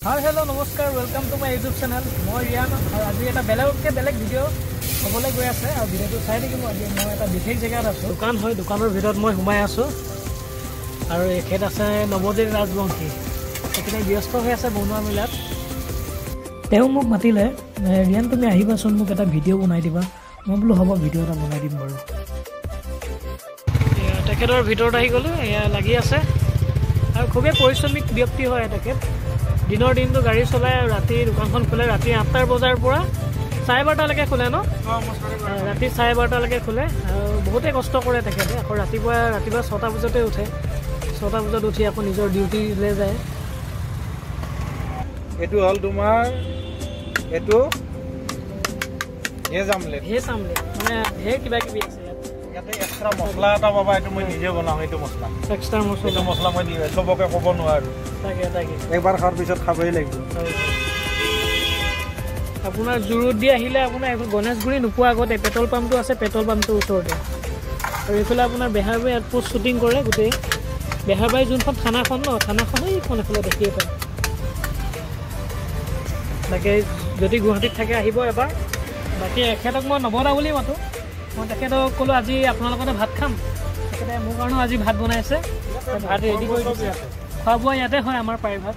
हाय hello नमस्कार welcome to my YouTube channel मैं रियान और आज এটা বেলেগকে বেলেগ ভিডিও হবলৈ গৈ আছে আৰু ভিডিওটো চাই দেখিব আজি মই এটা বিশেষ জায়গাত আছো দোকান হয় দোকানৰ ভিতৰত মই ঘুমাই আছো আৰু এখেত আছে নৱদীপ ৰাজবংশী এখানে ব্যস্ত হৈ আছে বনোৱা মিলাত তেওঁ মোক মাতিলে ৰিয়ান তুমি আহিবাচোন মোক এটা ভিডিও বনাই দিবা মই বলো হ'ব ভিডিও এটা বনাই দিম বাৰু তেখেতৰ ভিতৰত আহি গলো এয়া লাগি আছে আৰু খুবেই পৰিশ্ৰমিক ব্যক্তি হয় তেখেত দিনৰ দিনটো গাড়ী চলাই ৰাতি দোকানখন খোলে ৰাতি 8টা বজাৰ পৰা 12:30লৈকে খোলে ন ৰাতি 12:30 লৈকে খোলে আৰু বহুতে কষ্ট কৰে তেখেতে আকৌ ৰাতিপুৱা 6টা বজাতে উঠে 6টা বজাত উঠি আকৌ নিজৰ ডিউটিলৈ যায় এটো হল তোমাৰ এটো ভেজ আমলেট মানে হে কিবা কিবি আছে ইয়াতে এক্সট্ৰা মছলা এটা পাবা এটো মই নিজে বনাও এটো মছলা এক্সট্ৰা মছলা মই দিও সবকে ক'ব নোৱাৰো তাকে একবাৰ খাৰ পিছত খাবই লাগিব আপোনাৰ জুৰুত দি আহিলে আপোনাৰ গণেশগুৰি নোপোৱা আগতে পেট্ৰল পাম্পটো আছে পেট্ৰল পাম্পটোৰ ওচৰতে আৰু এইফালে আপোনাৰ বেহাৰবাৰী আউটপোষ্ট শ্বুটিং কৰে গোটেই বেহাৰবাৰী যোনখন থানাখন ন থানাখন এইখন এফালে দেখিয়ে পায় তাকে যদি গুৱাহাটীত থাকে আহিব এবাৰ বাকী এখেতক মই নবদা বুলি মাতো মই তেখেতক ক'লো আজি আপোনালোকৰ ভাত খাম তেখেতে মোৰ কাৰণেও আজি ভাত বনাইছে ভাত ৰেডি কৰি দিছে খোৱা বোৱা ইয়াতে হয় আমাৰ প্ৰায়ভাগ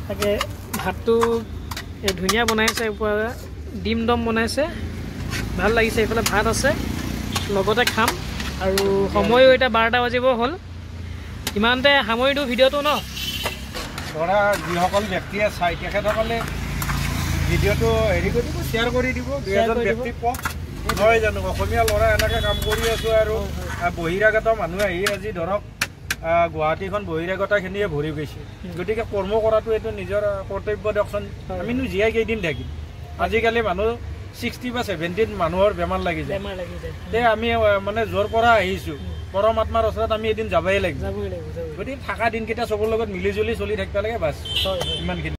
তাকে ভাতটো ধুনীয়া বনাইছে ডিম দম বনাইছে ভাল লাগিছে এইফালে ভাত আছে লগতে খাম আৰু সময়ো এতিয়া 12টা বাজিব হ'ল ইমানতে সামৰি দিওঁ ভিডিঅ'টো ন ধৰা যিসকল ব্যক্তিয়ে চাই তেখেতসকলে ভিডিঅ'টো হেৰি কৰি দিব শ্বেয়াৰ কৰি দিব দুজন ব্যক্তি কওক নহয় জানো অসমীয়া ল'ৰা এনেকৈ কাম কৰি আছো আৰু বহিৰাগত মানুহ আহি আজি ধৰক গুৱাহাটীখন বহিৰাগতখিনিয়ে ভৰি গৈছে গতিকে কৰ্ম কৰাটো এইটো নিজৰ কৰ্তব্য দিয়কচোন আমিনো জীয়াই কেইদিন থাকিম আজিকালি মানুহ 60 বা 70 মানুহৰ বেমাৰ লাগি যায় তে আমি মানে জোৰ পৰা আহিছোঁ পৰমাত্মাৰ ওচৰত আমি এদিন যাবই লাগিব গতিকে থকা দিনকেইটা চবৰ লগত মিলি জুলি চলি থাকিব লাগে বাছ ইমানখিনি